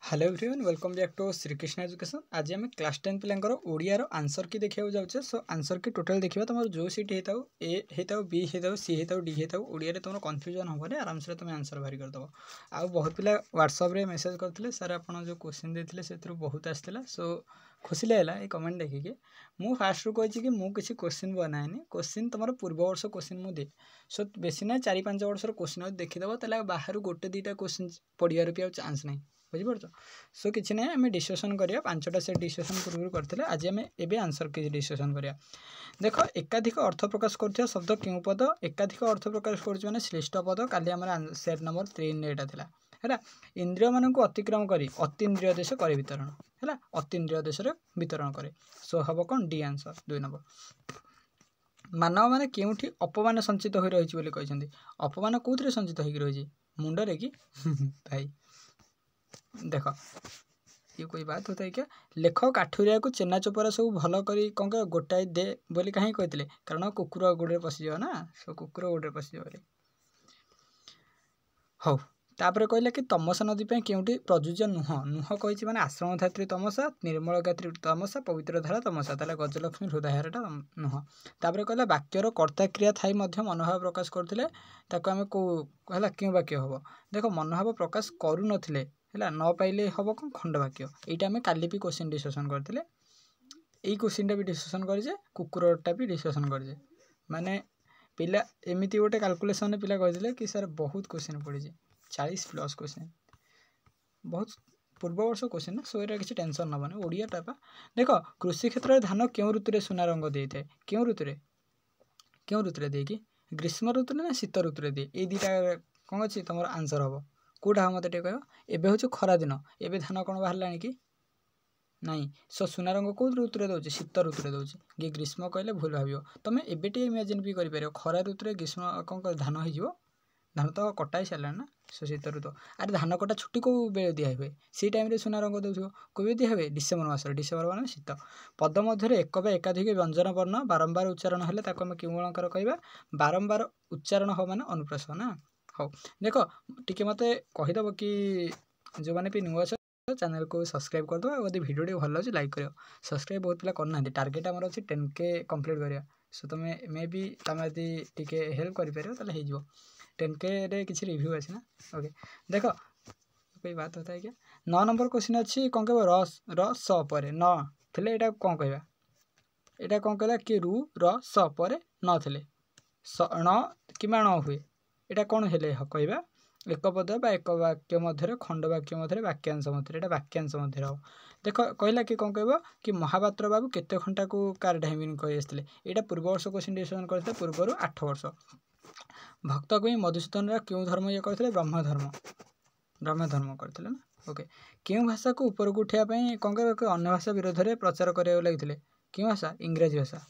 Hello everyone welcome back to Shrikrishna Education. आज आम class 10 पिलांकर Odiyar answer की देखा जाऊे। सो आंसर की टोटल देखा तुम जो सीट होता ए होता बी होता सी होता डी होता ओडिया तुम कन्फ्यूजन हेनी आराम से तुम आंसर बाहर करदेव। आउ बहुत पिला व्हाट्सएप रे मेसेज करते सर आप जो क्वेश्चन देते से बहुत आसाला। सो खुशी लगे ये कमेंट देखिए मुझे फास्ट रू कही कि मुझे क्वेश्चन बनाएनि क्वेश्चन तुम पूर्व वर्ष क्वेश्चन मुझे सो बेसी ना 4-5 वर्षर क्वेश्चन देखीदेव ताल बाहर गोटे 2टा क्वेश्चन पढ़ार भी चांस नहीं बुझीपार। सो किसी ना आम डिस्कसन करिया 5टा सेट डिस्कसन पूर्व करते आज आम ए आंसर किसी डिस्कसन करिया। देख एकाधिक अर्थ प्रकाश कर शब्द क्यों पद एकाधिक अर्थ प्रकाश कर श्रेष्ठ पद काली आम सेट नंबर 3 एटा था है। इंद्रिय मान अतिक्रम कर अतीन्द्रिय देश करे वितरण है अतीन्द्रिय देश वितरण करे। सो हम कौन डी आंसर 2 नंबर। मानव मैंने केउठी अपमान संचित हो रही अपमान कौन संचित हो रही मुंडरे कि भाई देख ये कोई बात होता है क्या। लेख काठुरिया को चेना चोपरा सब भल कर कौन कह गोटाए दे बोली कहीं कहते कारण कुकुर गोड़े पशिज ना सो कुकुर गोड़े पशिज हौ। तापर कहला कि तमसा नदी पे केउटी प्रयोज्य नुह नुह कही माने आश्रम धात्री तमसा निर्मल गात्री तमसा पवित्र धारा तमसा ताले गजलक्ष्मी हृदयहारटा नुह। तापर कहला वाक्यर कर्ता क्रिया थाई मनोभाव प्रकाश करथिले ताको आमे को हला क्यों वाक्य हबो। देखो मनोभाव प्रकाश करू नथिले है न पाइले हम कौन खंड वाक्य यहाँ आम काली भी क्वेश्चन डिस्कसन करते यही क्वेश्चन भी डिस्कसन करे कुकुरटा भी डिस्कसन करे माने पिला एमती गोटे काल्कुलेसन पिला कहते कि सर बहुत क्वेश्चन पड़ी 40+ क्वेश्चन बहुत पूर्व वर्ष क्वेश्चन ना सो ये किसी टेंशन नबनी ओडियाटा पा। देख कृषि क्षेत्र में धान क्यों ऋतु सुना रंग दे था क्यों ऋतु दे कि ग्रीष्म ऋतु ना शीत ऋतु दे ये 2टा कौन अच्छी तुम आंसर हम कौटा हम मत कह एवं हूँ खरा दिन एवं धान कौन बाहर कि नाई सो सुना रंग कौ ऋतु दौर शीत ऋतु दौर कि ग्रीष्म कहले भूल भाव तुम एवं इमेजिन भी कर खरा ऋतु ग्रीष्म कौन कर धान हो धान तो कटाई सारे ना सो शीत ऋतु अरे धान कटा छुट्टी कौ बेले दिया हुए से टाइम सुना रंग दौर कौ दिया हुए डिसेम्बर मस डिसेम्बर मान शीत पद मध्य एक एकाधिक व्यंजन वर्ण बारंबार उच्चारण है क्यों अलंकार कह बारंबार उच्चारण हो माने अनुप्रास ना। हाँ देख टी मत कहीदेव कि जो मैंने भी नुआ चैनल को सब्सक्राइब करदे और वीडियो टी भल लगे लाइक कर सब्सक्राइब बहुत पिला करना टार्गेट आमर अच्छी 10K कंप्लीट करिया। सो तुम मे भी तुम यदि टी हेल्प कर 10K रे किसी रिव्यू अच्छे ना ओके। देख कोई बात होता है क्या 9 नंबर क्वेश्चन अच्छी कौन कह रस पर न थे यहाँ कौन कह यहाँ कौन कहला कि रु र स पर न थे न कि न हुए यहाँ कौन है कहवा एक पद बा एक वाक्य मध्य खंड वाक्य मध्य वाक्यांश मध्य यहाँ वाक्यांश मध्य हम। देख कहला कि कौन कह कि महापात्र बाबू केते घंटा को कार ढाइमिंग कही आसते यहाँ पूर्व वर्ष क्वेश्चन डिस्कसन करते पूर्वर 8 वर्ष। भक्त कवि मधुसूदन क्यों धर्म ये करते ब्रह्म धर्म करते ना ओके। क्यों भाषा को ऊपर को उठाइवाई कौन कह अन्य भाषा विरोध में प्रचार कराया लगे क्यों भाषा इंग्राजी भाषा।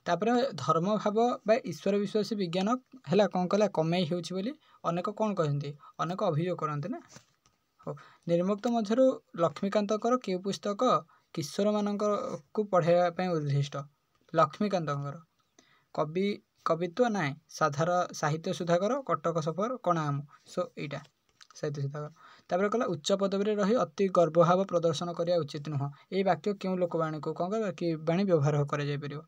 तापर धर्म भाव बा ईश्वर विश्वासी विज्ञान है कौन कहला कमेई होली अनेक कौन कहते अनेक अभियोग करते ना। हो निर्मुक्त मध्य लक्ष्मीकांत क्यों पुस्तक किशोर मान को पढ़ाई उद्दिष्ट लक्ष्मीकांत कवि कवित्व ना साहित्य सुधाकर कटक सफर कणाम सो यहाँ साहित्य सुधाकर। तापर कहला उच्च पदवी रही अति गर्वभाव प्रदर्शन करने उचित नुह ये वाक्य क्यों लोकवाणी को कौन कह कि वाणी व्यवहार कर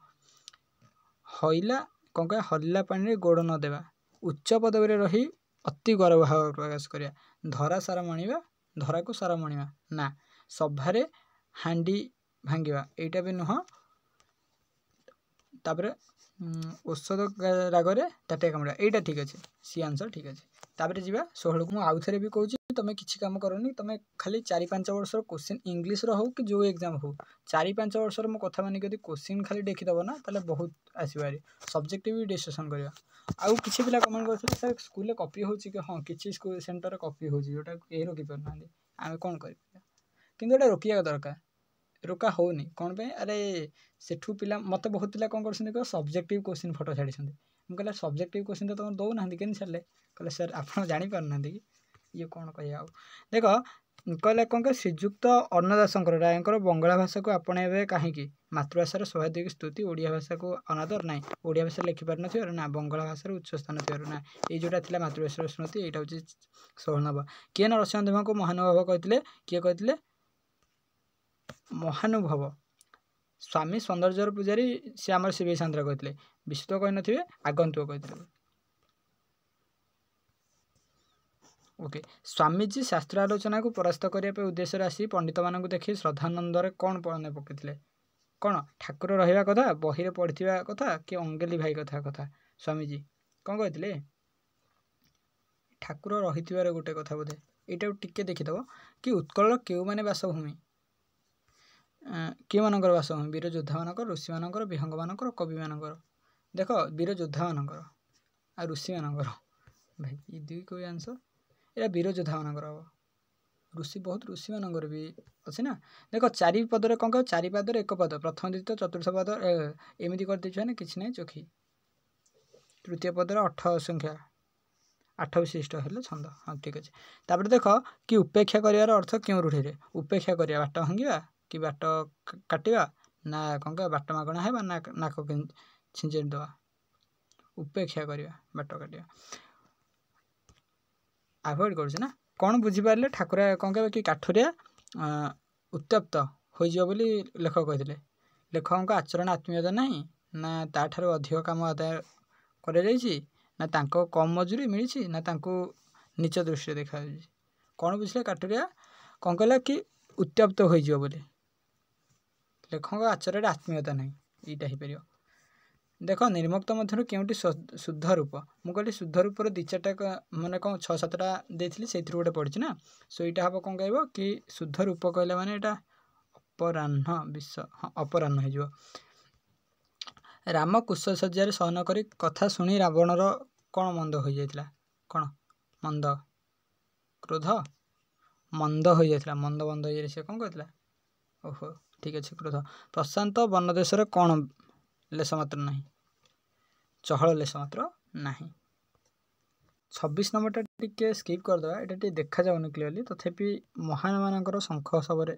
हईला कौन कह हल्ला पानी गोड़ न देवा उच्च पदवी रही अति गर्वभाव प्रकाश करिया धरा सारा मणिवा धरा को सारा मणिवा ना सभारे हांडी भांगिवा एटा भी नुह। तापर औषध रागरे ताटिया कामुड़ा यहाँ ठीक अच्छे सी आंसर ठीक अच्छे। तापर जावा 16 को आउ थे भी कहूँ तुम किसी काम करनी तुम खाली 4-5 वर्ष क्वेश्चन इंग्लीश हो कि जो एग्जाम हो 4-5 वर्ष मो कथा मानिक यदि क्वेश्चन खाली देखीदेव ना ताले बहुत आसबार सब्जेक्ट भी डिस्कसन करवा। आउ किसी पिला कमेंट करते सर स्कूल कॉपी हो कि हाँ किसी स्कूल सेंटर कॉपी हो जोटा ये रोकी पारना आम कौन कर कि रोकिया दरकार रोका होनी कौन पे अरे सेठू पिला मत बहुत पिला कौन कर सब्जेक्टिव क्वेश्चन फोटो छाड़ी मुझे कहला सब्जेक्टिव क्वेश्चन तो तुम दौना कि छाड़े कहले सर आप जापारना कि ये कौन कह। देख कहला कौन कह श्रीजुक्त अन्नदासंकर रायंकर बंगला भाषा को आपणाइबे कहीं मातृभाषार स्वाभाविक स्तुति ओडिया भाषा को अनादर ना ओडिया भाषा लिखिपार ना बंगला भाषार उच्च स्थान ना ये जोटा था मातृभाषार स्मृति यहाँ हूँ 16 नंबर। किए नरसिंह को महानुभाव कहते किए कहते महानुभाव स्वामी सौंदर्यर पूजारी सी आम शिव सांद्रा कहते विशुद्ध कही नथिबे आगंतुक कहते। ओके स्वामीजी शास्त्र आलोचना को परास्त करने उद्देश्य आसी पंडित मानक देखी श्रद्धानंदर कौन मन पकड़े कौन ठाकुर रहा कथा बही पढ़ा कथा कि अंगेली भाई कथा कथा स्वामीजी कौन कहते ठाकुर रही गोटे कथा बोधे यहाँ टिके देखीदब कि उत्कल क्यों मैंने बासभूमि किए मानकर बासभूमि वीर योद्धा मानकर ऋषि मानकर विहंग मानकर कवि मानकर देख वीर योद्धा मानकर आ ऋषि मानकर भाई ये दुई कोई आंसर यहाँ वीर योद्धा मानकर हम ऋषि बहुत ऋषि मानकर भी अच्छे ना देख चारि पदर कौन कह चारि पादर एक पद प्रथम द्वितीय चतुर्थ पद एमती कर देना कि नहीं चोखी तृतीय पदर 8 संख्या 8 विशिष्ट है छंद हाँ ठीक अच्छे। तापर देख कि उपेक्षा कर अर्थ क्यों रूढ़ी में उपेक्षा करा बाट भांगा कि बाट काटा ना कौन कह बाट मागणा है ना नाक छिंचेरी दवा उपेक्षा करवा बाट काटा आभोड कर कौन बुझीपारे ठाकुर कौन कह कि काठुरिया उत्तप्त हो लेखक कहते लेखक आचरण आत्मीयता नहीं ना ताठार अधिक काम आदाय ना तांको कम मजूरी मिली ना तांको नीच दृष्टि देखा कौन बुझे काठुरिया कौन कहला कि उत्तप्त हो लेखक आचरण आत्मीयता नहीं यहाँ हो पार। देख निर्मुक्त मध्य केउटी शुद्ध रूप मुझे कहली शुद्ध रूपर 2-4टा माने कौन 6-7टा देती से गोटे पड़ी ना सो यहाँ हम कौन कह कि शुद्ध रूप कहले माने यहाँ अपराह्न विश्व हाँ अपराह्न हो राम कुश सज्जार सहन कर कथा शुणी रावणर कौन मंद हो जाता कौन मंद क्रोध मंद हो जाता मंद बंद हो सी कौन कहला ओहो ठीक अच्छे क्रोध प्रशांत वनदेश कौन लेस मात्र नहीं चहल लेस मात्र नहीं। 26 नंबरटा टिके स्किप करदे ये देखा जाऊनि क्लीयरली तथापि महान मानकर शंख सबरे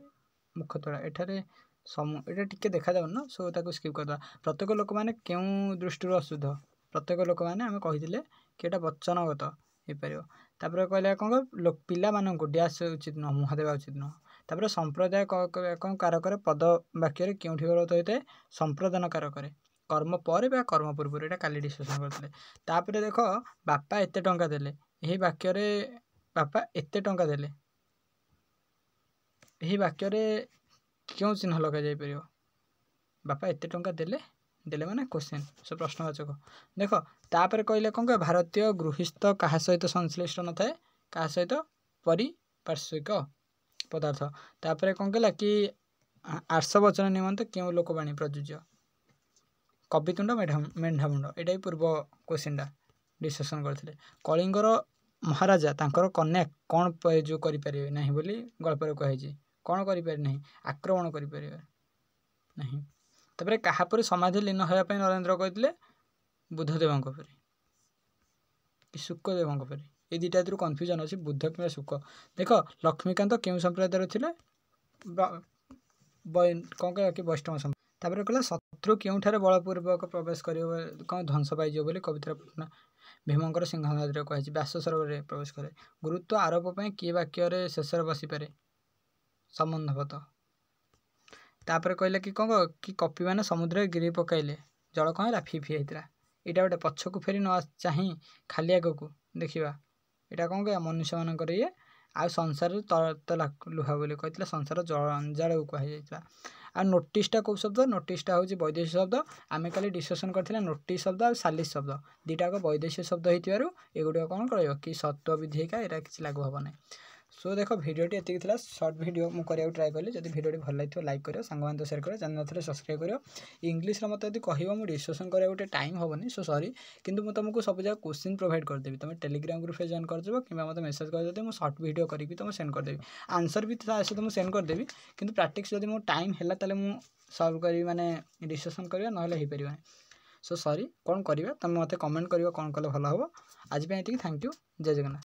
मुख तोड़ा एठारे यहाँ टिके देखा जाऊन ना सो ताको स्किप करदे। प्रत्येक लोक मैंने क्यों दृष्टि अशुद्ध प्रत्येक लोक मैंने आम कही कि यहाँ वचनगत हो पार तापर कहला कौन पिला मानक डैश उचित नुह मुह देवा उचित नुह तापर संप्रदाय कौन कारक पद वाक्य क्यों व्यवहृत होता है संप्रदान कारक कर्म पर कर्म पूर्व यहाँ काली डिस्कसन करते तापर देख बापा एते टंका देले यही वाक्य बापा एते टंका देले यही वाक्य क्यों चिन्ह लग जापर बापा एते टंका देले देले माने क्वेश्चन सो प्रश्नवाचक देख तापर कहले कौन कह भारतीय गृहस्थ क्या सहित संश्लिष्ट न थाए क्या सहित परिपार्श्विक पदार्थ तापर कौन कहला कि आर्ष वचन निमंत क्यों लोकवाणी प्रযোज्य कवितुंड मेढामुंड यहाँ पूर्व क्वेश्चनटा डिस्कसन करते कलिंगर महाराजा तांकर कन्या कौन जो करें ना बोली गल्पर कही कौन करें ना आक्रमण करें ना तापर क्या समाधि लीन होगापी नरेंद्र कहते बुद्धदेव कि शुकदेव ये दुटा कन्फ्यूजन अच्छी बुद्ध कि शुक देख लक्ष्मीकांत क्यों संप्रदायर थे कौन कह कि वैष्णव संप्रदाय तापर कहला शत्रु क्योंठारे बलपूर्वक प्रवेश कर कौन ध्वंस पाई बोली कविता भीमंकर सिंहनाद कही व्यास सरोवर प्रवेश करे गुरुत्व आरोप किए वाक्य शेष बसीपे संबंधवत तापर कहला कि कौन कि कपि मैंने समुद्र गिरी पकड़े जल कौन है फी फी होता यहाँ गोटे पछक फेरी न चाह खाली आग को देखा यहाँ कौन कह मनुष्य मानक ये आ संसार तला लुहा बोली कहते संसार जंजाल को कहुता आ नोटिसटा कौ शब्द नोटिसटा हूँ वैदेशिक शब्द आम कल डिस्कसन करते नोटिस शब्द आ सालिस शब्द दुटाक वैदेशिक शब्द हो एगुड़ा कौन कर कि सत्व विधिका यहाँ किसी लागू हे ना सो देख भिडियोटी एति था सर्ट भिडियो मुझे ट्राए कली जब भिडियोटी भल लगे लाइक करो सांग तो सेयार करो चैनल थे सब्सक्राइब करो इंग्लीश मत यदि कह मुझे डिस्कसन करा गोटे टाइम हेनी सो सरी किंतु मुझे तुमको सब जगह क्वेश्चन प्रोवाइड करदेवी तुम टेलीग्राम ग्रुप में जॉइन कर कि मत मेसेज करदे मुझे सर्ट भिडियो करके तुम सेंड करदेवी आंसर भी सहित मुझे सेंड करदेवी किंतु प्रैक्टिस जब मुझे टाइम है ताले मुझे सल्व करी माने डिस्कसन करवा ना हो पार सो सरी कौन करवा तुम मत कमेंट कर कौन कले भल हम आज ये थैंक यू जय जगन्नाथ।